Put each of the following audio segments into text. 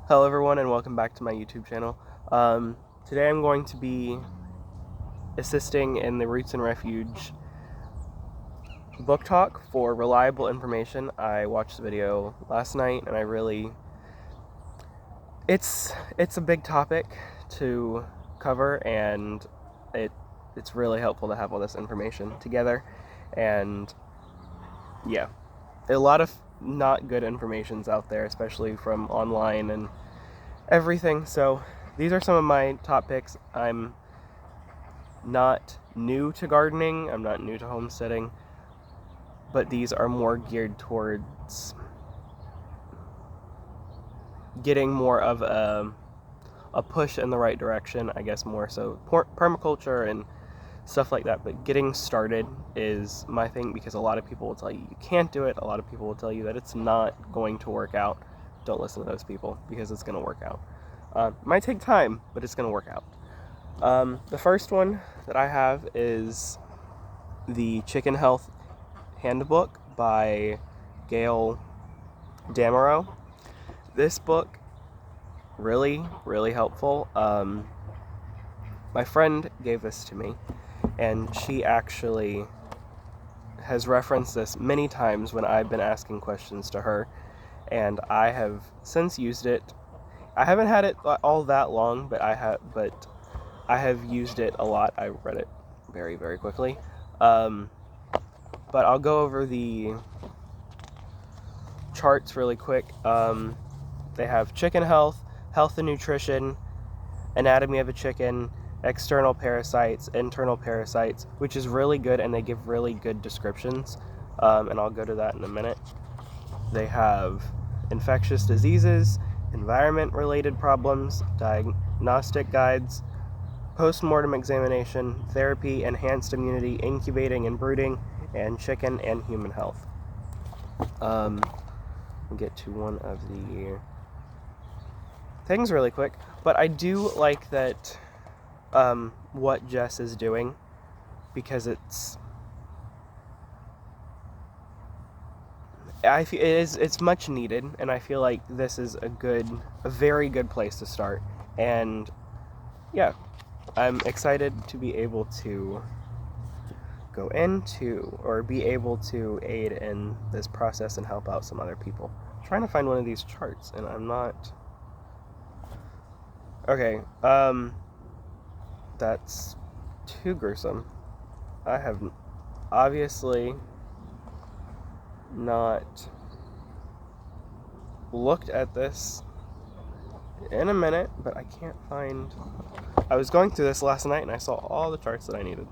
Hello everyone and welcome back to my YouTube channel. Today I'm going to be assisting in the Roots and Refuge book talk for reliable information. I watched the video last night and it's a big topic to cover, and it's really helpful to have all this information together. And yeah, a lot of not good information's out there, especially from online and everything. So these are some of my top picks. I'm not new to gardening, I'm not new to homesteading, but these are more geared towards getting more of a push in the right direction, I guess, more so permaculture and stuff like that. But getting started is my thing, because a lot of people will tell you can't do it. A lot of people will tell you that it's not going to work out. Don't listen to those people, because it's going to work out. It might take time, but it's going to work out. The first one that I have is the Chicken Health Handbook by Gail Damerow. This book, really helpful. My friend gave this to me, and she actually has referenced this many times when I've been asking questions to her, and I have since used it. I haven't had it all that long, but I have used it a lot. I read it very quickly. But I'll go over the charts really quick. They have chicken health, health and nutrition, anatomy of a chicken, external parasites, internal parasites, which is really good, and they give really good descriptions. And I'll go to that in a minute. They have infectious diseases, environment-related problems, diagnostic guides, post-mortem examination, therapy, enhanced immunity, incubating and brooding, and chicken and human health. We'll get to one of the things really quick, but I do like that what Jess is doing, because it's much needed, and I feel like this is a very good place to start. And yeah, I'm excited to be able to go into, or be able to aid in this process and help out some other people. I'm trying to find one of these charts, and I'm not. Okay, that's too gruesome. I have obviously not looked at this in a minute, but I can't find. I was going through this last night and I saw all the charts that I needed,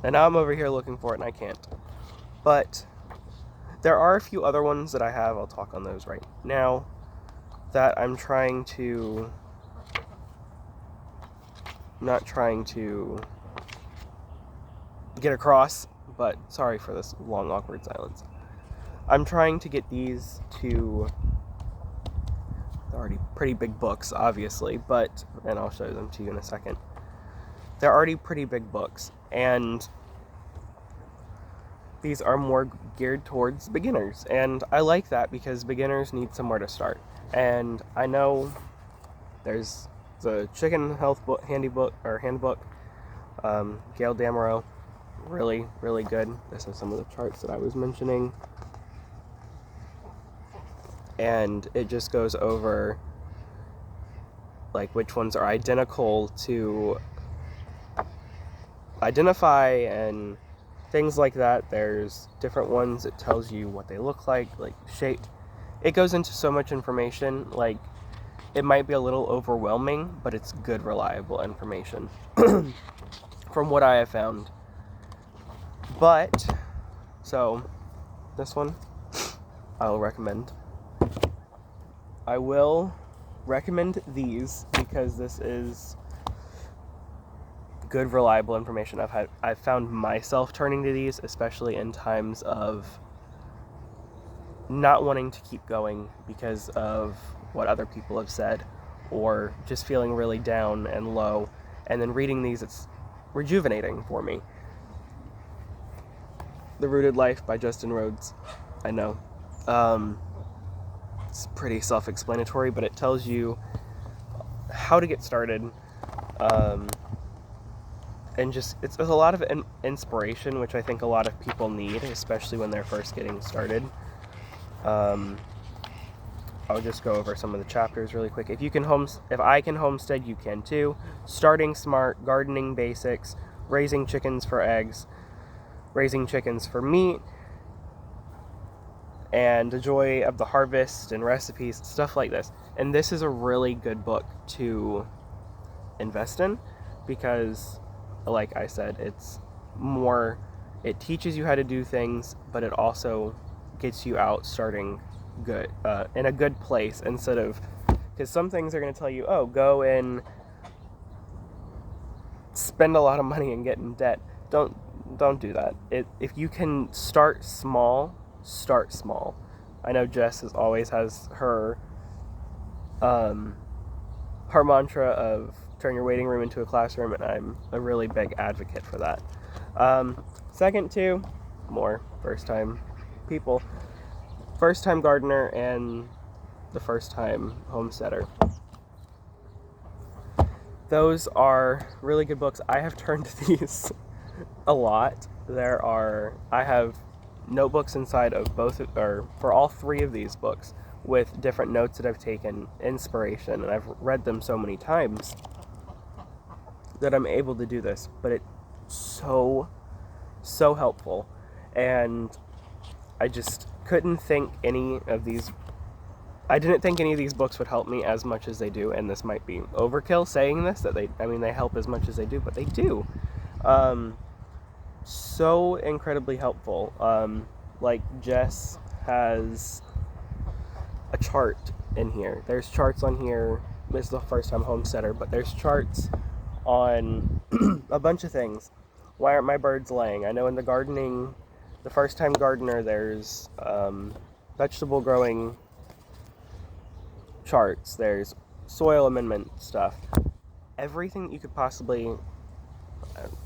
and now I'm over here looking for it and I can't. But there are a few other ones that I have. I'll talk on those right now, that I'm not trying to get across, but sorry for this long awkward silence. I'm trying to get these to, they're already pretty big books, obviously, and I'll show them to you in a second. They're already pretty big books, and these are more geared towards beginners, and I like that, because beginners need somewhere to start. And I know there's the Chicken Health Handbook, Gail Damerow, really good. This is some of the charts that I was mentioning, and it just goes over like which ones are identical to identify and things like that. There's different ones. It tells you what they look like shape. It goes into so much information, like it might be a little overwhelming, but it's good, reliable information from what I have found. But so this one I'll recommend. I will recommend these because this is good, reliable information. I've found myself turning to these, especially in times of not wanting to keep going because of what other people have said, or just feeling really down and low, and then reading these, it's rejuvenating for me. The Rooted Life by Justin Rhodes. I know. It's pretty self-explanatory, but it tells you how to get started, and just it's a lot of inspiration, which I think a lot of people need, especially when they're first getting started. I'll just go over some of the chapters really quick. If I can homestead, you can too. Starting smart, gardening basics, raising chickens for eggs, raising chickens for meat, and the joy of the harvest and recipes, stuff like this. And this is a really good book to invest in because, like I said, it teaches you how to do things, but it also gets you out starting good, in a good place, instead of, because some things are going to tell you, oh, go and spend a lot of money and get in debt. Don't do that. If you can start small, start small. I know Jess always has her mantra of turn your waiting room into a classroom, and I'm a really big advocate for that. Second to more first-time people. First-time gardener and the first-time homesteader. Those are really good books. I have turned to these a lot. I have notebooks inside of for all three of these books with different notes that I've taken, inspiration, and I've read them so many times that I'm able to do this. But it's so helpful, and I just couldn't think I didn't think any of these books would help me as much as they do, and this might be overkill saying this, that they help as much as they do, but they do. So incredibly helpful. Like Jess has a chart in here. There's charts on here. This is the first time homesteader, but there's charts on a bunch of things. Why aren't my birds laying? I know in the first time gardener, there's vegetable growing charts. There's soil amendment stuff. Everything that you could possibly,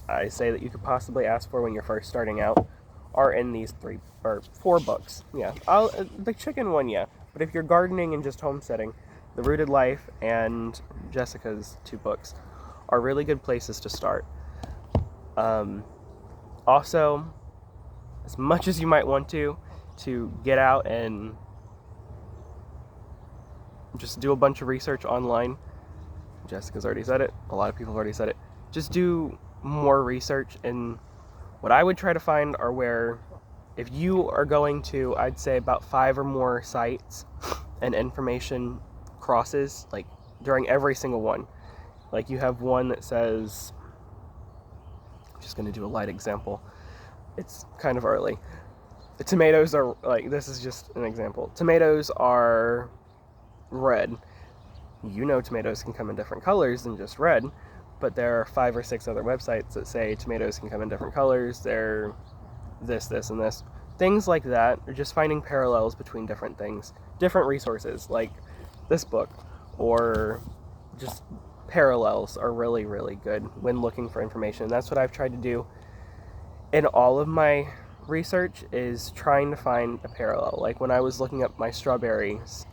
I say that you could possibly ask for when you're first starting out, are in these 3 or 4 books. Yeah, the chicken one, yeah. But if you're gardening and just homesteading, The Rooted Life and Jessica's 2 books are really good places to start. Also, as much as you might want to get out and just do a bunch of research online. Jessica's already said it. A lot of people have already said it. Just do more research, and what I would try to find are where, if you are going to, I'd say about 5 or more sites, and information crosses, like, during every single one. Like, you have one that says, I'm just going to do a light example. It's kind of early. The tomatoes are, like, this is just an example. Tomatoes are red. You know tomatoes can come in different colors than just red, but there are 5 or 6 other websites that say tomatoes can come in different colors. They're this, and this. Things like that, or just finding parallels between different things. Different resources, like this book, or just parallels are really, really good when looking for information. That's what I've tried to do in all of my research, is trying to find a parallel. Like when I was looking up my strawberries,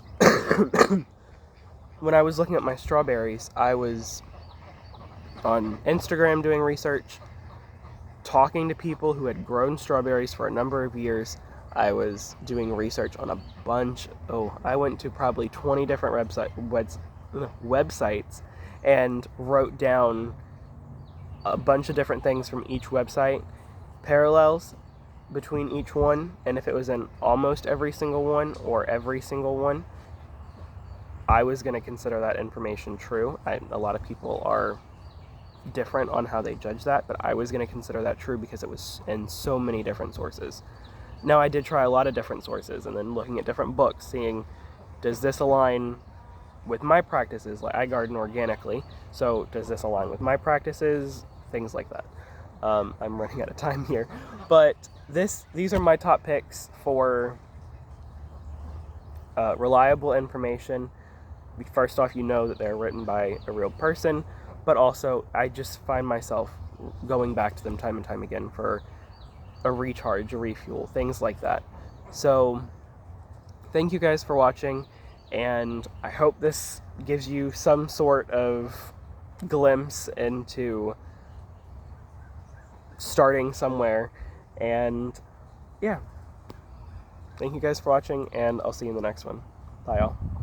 I was on Instagram doing research, talking to people who had grown strawberries for a number of years. I was doing research on a bunch. I went to probably 20 different websites and wrote down a bunch of different things from each website, parallels between each one, and if it was in almost every single one or every single one, I was going to consider that information true. A lot of people are different on how they judge that, but I was going to consider that true because it was in so many different sources. Now, I did try a lot of different sources, and then looking at different books, seeing, does this align with my practices? Like, I garden organically, so does this align with my practices? Things like that. I'm running out of time here, but these are my top picks for reliable information. First off, you know that they're written by a real person, but also I just find myself going back to them time and time again for a recharge, a refuel, things like that. So thank you guys for watching. And I hope this gives you some sort of glimpse into starting somewhere. And yeah, thank you guys for watching, and I'll see you in the next one. Bye, y'all.